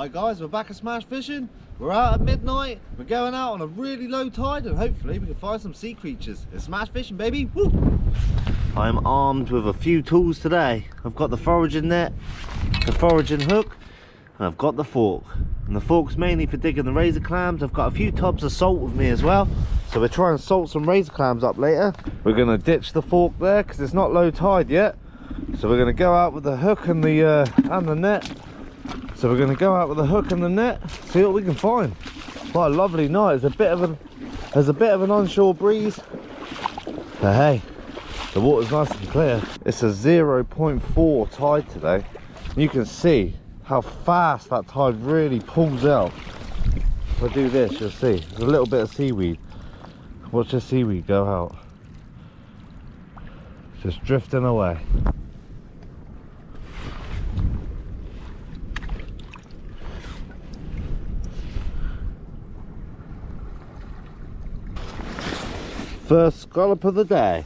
Hi guys, we're back at Smash Fishing. We're out at midnight. We're going out on a really low tide and hopefully we can find some sea creatures. It's Smash Fishing, baby. Woo! I'm armed with a few tools today. I've got the foraging net, the foraging hook, and I've got the fork. And the fork's mainly for digging the razor clams. I've got a few tubs of salt with me as well. So we're trying to salt some razor clams up later. We're going to ditch the fork there because it's not low tide yet. So we're going to go out with the hook and the net. So we're going to go out with the hook and the net, see what we can find. What a lovely night. There's a bit of an onshore breeze. But hey, the water's nice and clear. It's a 0.4 tide today. You can see how fast that tide really pulls out. If I do this, you'll see. There's a little bit of seaweed. Watch the seaweed go out. Just drifting away. First scallop of the day,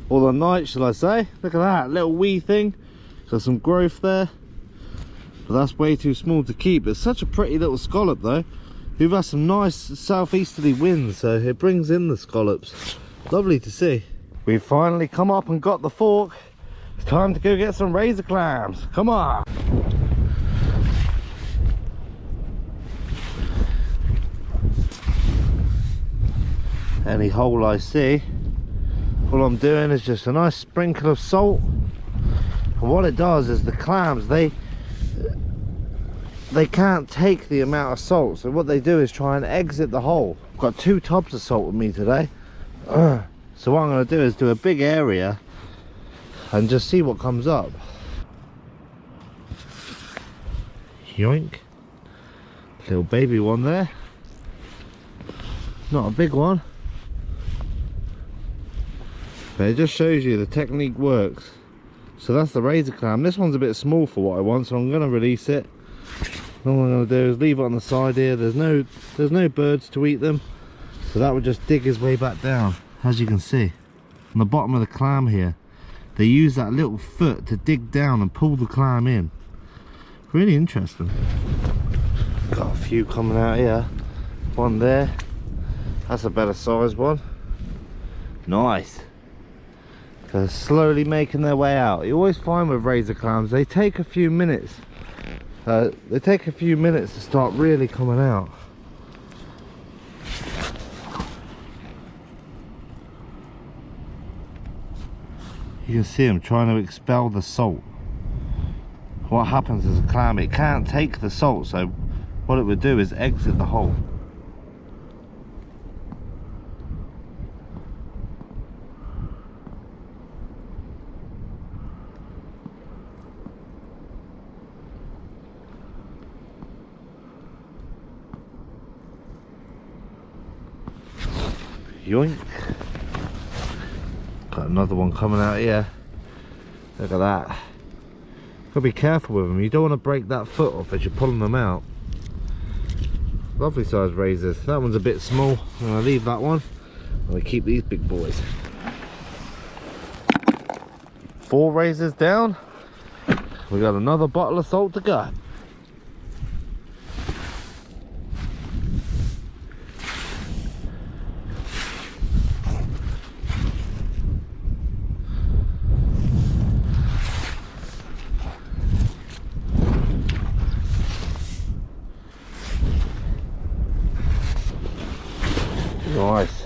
or the night shall I say. Look at that little wee thing, got some growth there, but that's way too small to keep. It's such a pretty little scallop though. We've had some nice southeasterly winds, so it brings in the scallops. Lovely to see. We've finally come up and got the fork. It's time to go get some razor clams. Come on. Any hole I see, all I'm doing is just a nice sprinkle of salt, and what it does is the clams, they can't take the amount of salt, so what they do is try and exit the hole. I've got 2 tubs of salt with me today. So what I'm going to do is do a big area and just see what comes up. Yoink. Little baby one there, not a big one. But it just shows you the technique works. So that's the razor clam. This one's a bit small for what I want, so I'm going to release it. All I'm going to do is leave it on the side here. There's no birds to eat them, so that would just dig his way back down. As you can see on the bottom of the clam here, they use that little foot to dig down and pull the clam in. Really interesting. Got a few coming out here. One there, that's a better sized one. Nice. They're slowly making their way out. You always find with razor clams, they take a few minutes. To start really coming out. You can see them trying to expel the salt. What happens is a clam, it can't take the salt, so what it would do is exit the hole. Yoink. Got another one coming out here. Look at that. Gotta be careful with them. You don't want to break that foot off as you're pulling them out. Lovely sized razors. That one's a bit small. I'm gonna leave that one. I'm gonna keep these big boys. 4 razors down. We got another bottle of salt to go. Nice.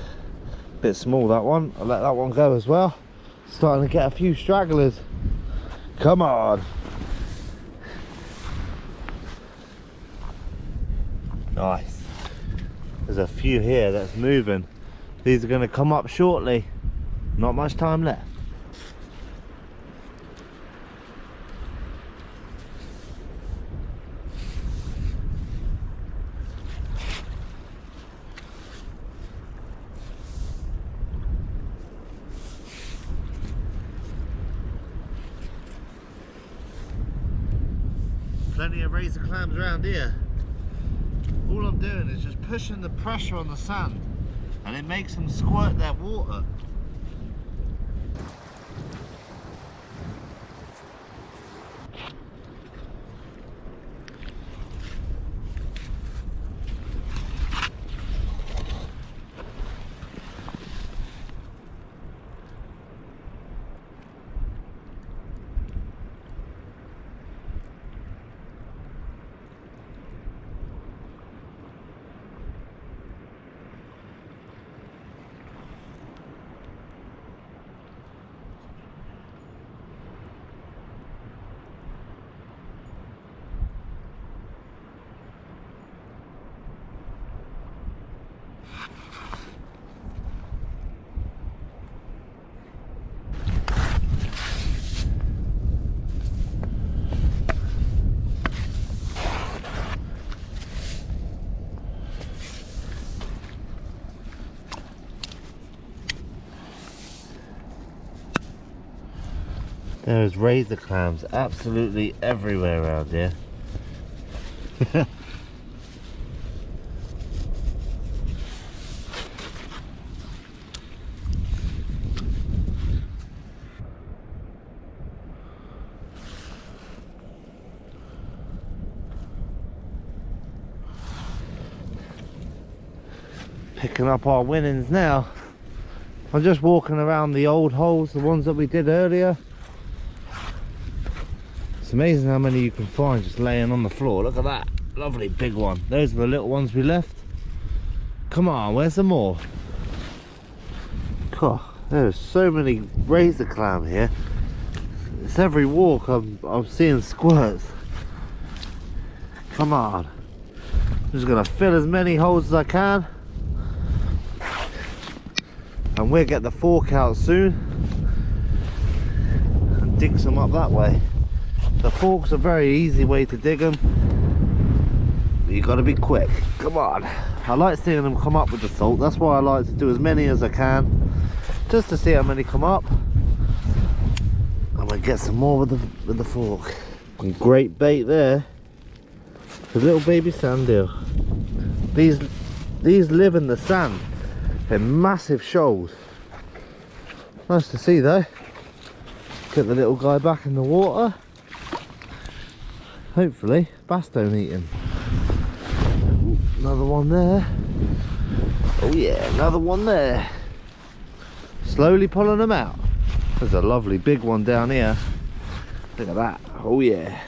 Bit small that one. I'll let that one go as well. Starting to get a few stragglers. Come on. Nice. There's a few here that's moving. These are going to come up shortly. Not much time left. Plenty of razor clams around here. All I'm doing is just pushing the pressure on the sand and it makes them squirt their water. There's razor clams absolutely everywhere around here. Picking up our winnings now. I'm just walking around the old holes, the ones that we did earlier. It's amazing how many you can find just laying on the floor. Look at that, lovely big one. Those are the little ones we left. Come on, where's some more? God, there's so many razor clam here. It's every walk I'm seeing squirts. Come on. I'm just gonna fill as many holes as I can. And we'll get the fork out soon and dig some up that way. The fork's a very easy way to dig them, but you got to be quick. Come on. I like seeing them come up with the salt. That's why I like to do as many as I can, just to see how many come up. And we'll get some more with the fork. And great bait there. The little baby sand eel. These live in the sand. They're massive shoals. Nice to see though. Get the little guy back in the water. Hopefully bass don't eat him. Ooh, another one there. Oh yeah, another one there. Slowly pulling them out. There's a lovely big one down here. Look at that. Oh yeah.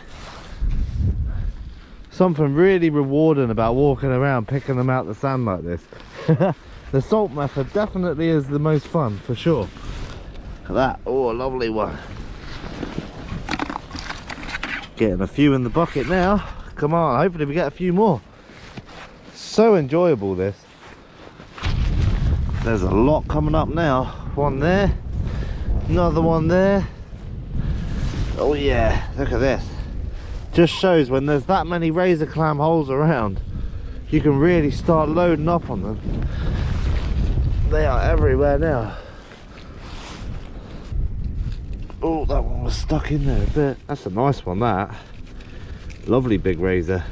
Something really rewarding about walking around picking them out the sand like this. The salt method definitely is the most fun, for sure. Look at that. Oh, a lovely one. Getting a few in the bucket now. Come on, hopefully we get a few more. So enjoyable, this. There's a lot coming up now. One there. Another one there. Oh yeah, look at this. Just shows when there's that many razor clam holes around, you can really start loading up on them. They are everywhere now. Oh, that one was stuck in there a bit. That's a nice one, that. Lovely big razor.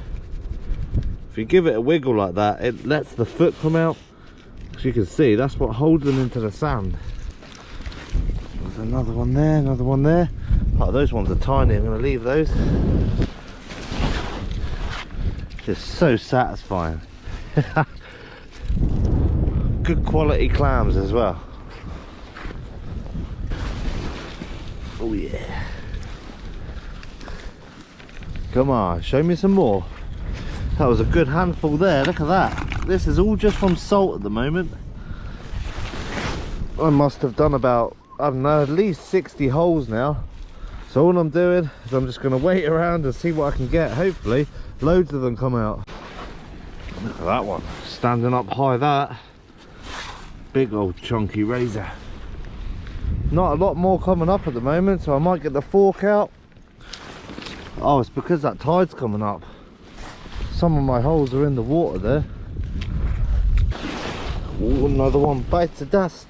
If you give it a wiggle like that, it lets the foot come out. As you can see, that's what holds them into the sand. There's another one there, another one there. Oh, those ones are tiny. I'm going to leave those. Just so satisfying. Good quality clams as well. Oh yeah. Come on, show me some more. That was a good handful there. Look at that. This is all just from salt at the moment. I must have done about, I don't know, at least 60 holes now. So all I'm doing is I'm just going to wait around and see what I can get. Hopefully loads of them come out. Look at that one, standing up high. That big old chunky razor. Not a lot more coming up at the moment, so I might get the fork out. Oh, it's because that tide's coming up. Some of my holes are in the water there. Ooh, another one bites the dust.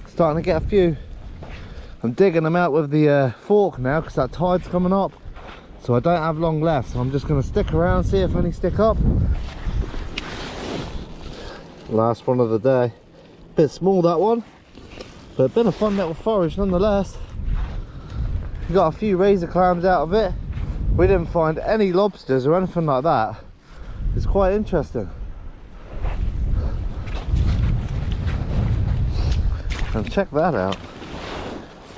Starting to get a few. I'm digging them out with the fork now because that tide's coming up, so I don't have long left, so I'm just going to stick around, see if any stick up. Last one of the day. Bit small, that one, but been a fun little forage nonetheless. We got a few razor clams out of it. We didn't find any lobsters or anything like that. It's quite interesting. And check that out.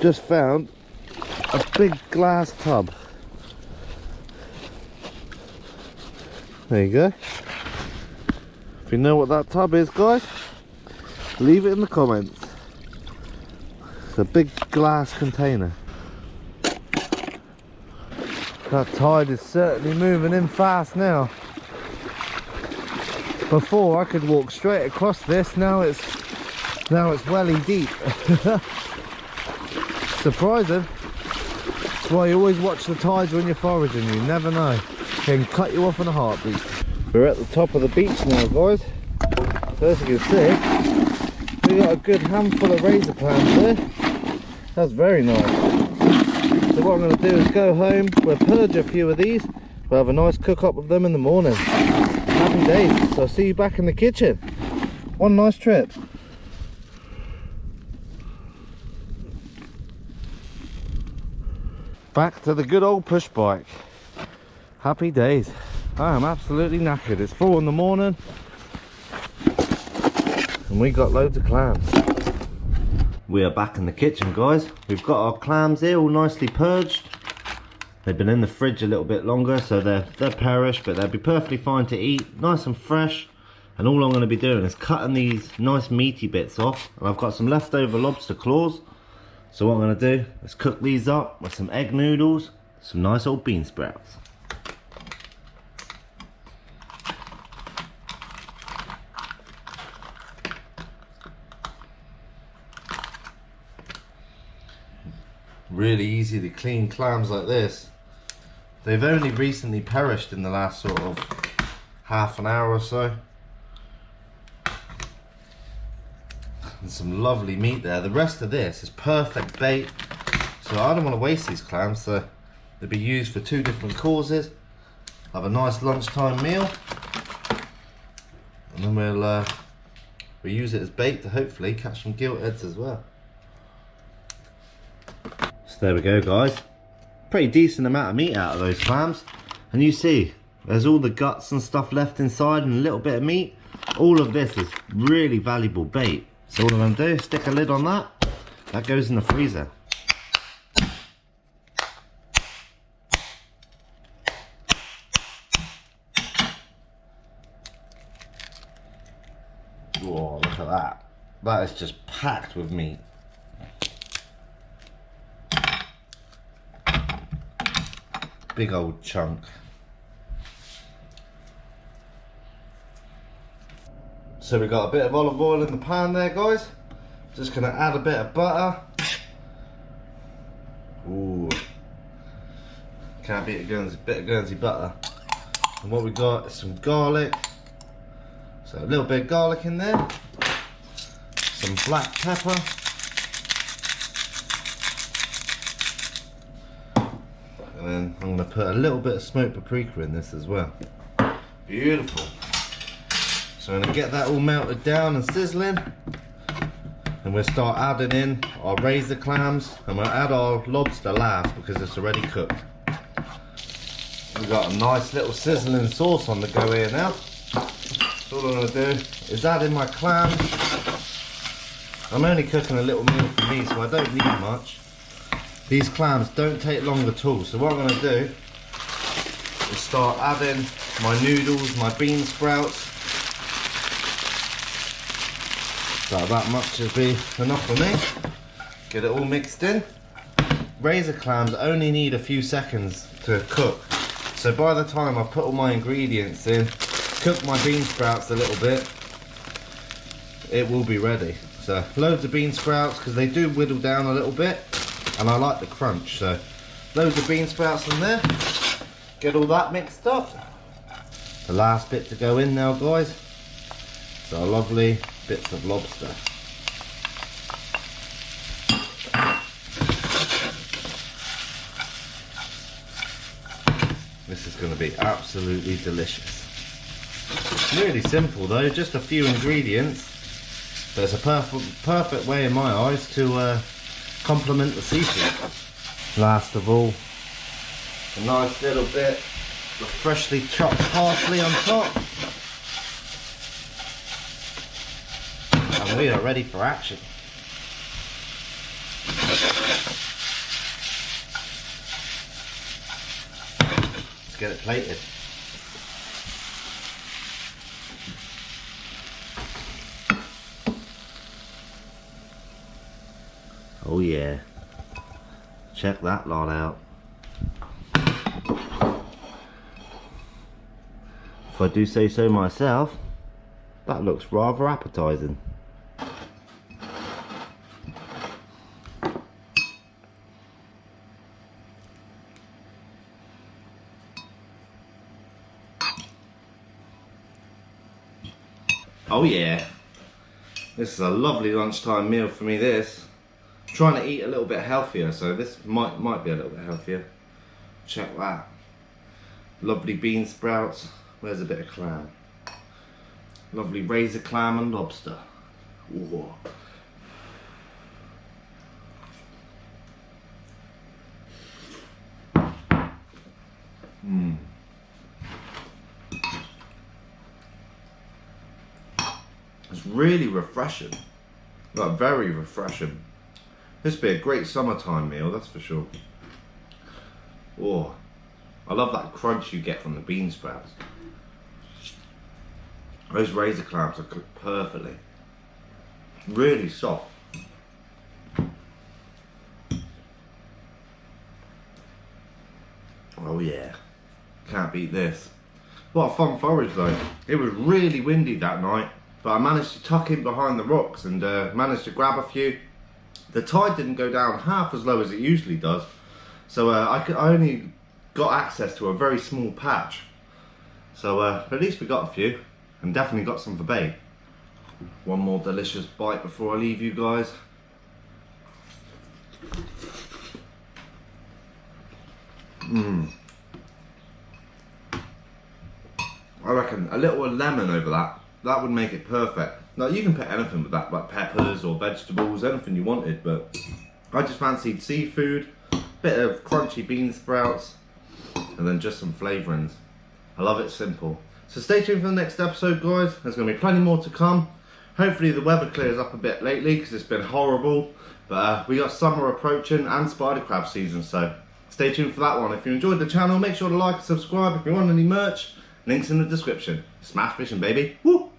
Just found a big glass tub. There you go. If you know what that tub is, guys, leave it in the comments. It's a big glass container. That tide is certainly moving in fast now. Before I could walk straight across this, now it's welly deep. Surprising. That's why you always watch the tides when you're foraging. You never know. It can cut you off in a heartbeat. We're at the top of the beach now, guys. So as you can see, we got a good handful of razor clams there. That's very nice. So what I'm going to do is go home, we'll purge a few of these, we'll have a nice cook up of them in the morning. Happy days. So I'll see you back in the kitchen. One nice trip. Back to the good old push bike. Happy days. I am absolutely knackered. It's 4 in the morning and we got loads of clams. We are back in the kitchen, guys. We've got our clams here all nicely purged. They've been in the fridge a little bit longer, so they're perished, but they'll be perfectly fine to eat, nice and fresh. And all I'm going to be doing is cutting these nice meaty bits off. And I've got some leftover lobster claws. So what I'm going to do is cook these up with some egg noodles, some nice old bean sprouts. Really easy to clean clams like this. They've only recently perished in the last sort of half an hour or so. And some lovely meat there. The rest of this is perfect bait, so I don't want to waste these clams, so they'll be used for 2 different causes. Have a nice lunchtime meal, and then we'll use it as bait to hopefully catch some giltheads as well. So there we go, guys. Pretty decent amount of meat out of those clams, and you see there's all the guts and stuff left inside and a little bit of meat. All of this is really valuable bait. So what I'm going to do is stick a lid on that. That goes in the freezer. Whoa, look at that. That is just packed with meat. Big old chunk. So we got a bit of olive oil in the pan there, guys. Just gonna add a bit of butter. Ooh, can't beat a bit of Guernsey butter. And what we got is some garlic. So a little bit of garlic in there. Some black pepper. And then I'm gonna put a little bit of smoked paprika in this as well. Beautiful. So I'm going to get that all melted down and sizzling, and we'll start adding in our razor clams, and we'll add our lobster last because it's already cooked. We've got a nice little sizzling sauce on the go here now. So all I'm going to do is add in my clams. I'm only cooking a little meal for me, so I don't need much. These clams don't take long at all, so what I'm going to do is start adding my noodles, my bean sprouts. So that much will be enough for me. Get it all mixed in. Razor clams only need a few seconds to cook. So by the time I put all my ingredients in, cook my bean sprouts a little bit, it will be ready. So loads of bean sprouts because they do whittle down a little bit, and I like the crunch. So loads of bean sprouts in there. Get all that mixed up. The last bit to go in now, guys. So lovely bits of lobster. This is going to be absolutely delicious. Really simple though, just a few ingredients, but it's a perfect way in my eyes to complement the seafood. Last of all, a nice little bit of freshly chopped parsley on top. And we are ready for action. Let's get it plated. Oh yeah, check that lot out. If I do say so myself, that looks rather appetizing. Oh yeah, this is a lovely lunchtime meal for me, this. trying to eat a little bit healthier, so this might be a little bit healthier. Check that. Lovely bean sprouts. Where's a bit of clam? Lovely razor clam and lobster. Ooh. Mmm. It's really refreshing. Like, very refreshing. This would be a great summertime meal, that's for sure. Oh, I love that crunch you get from the bean sprouts. Those razor clams are cooked perfectly. Really soft. Oh yeah, can't beat this. What a fun forage though. It was really windy that night, but I managed to tuck in behind the rocks and managed to grab a few. The tide didn't go down half as low as it usually does, so I only got access to a very small patch. So at least we got a few, and definitely got some for bait. One more delicious bite before I leave you guys. Mmm. I reckon a little lemon over that would make it perfect. Now you can put anything with that, like peppers or vegetables, anything you wanted, but I just fancied seafood, bit of crunchy bean sprouts, and then just some flavourings. I love it simple. So stay tuned for the next episode, guys. There's going to be plenty more to come. Hopefully the weather clears up a bit lately because it's been horrible, but we got summer approaching and spider crab season, so stay tuned for that one. If you enjoyed the channel, make sure to like and subscribe. If you want any merch, links in the description. Smash fishing, baby. Woo!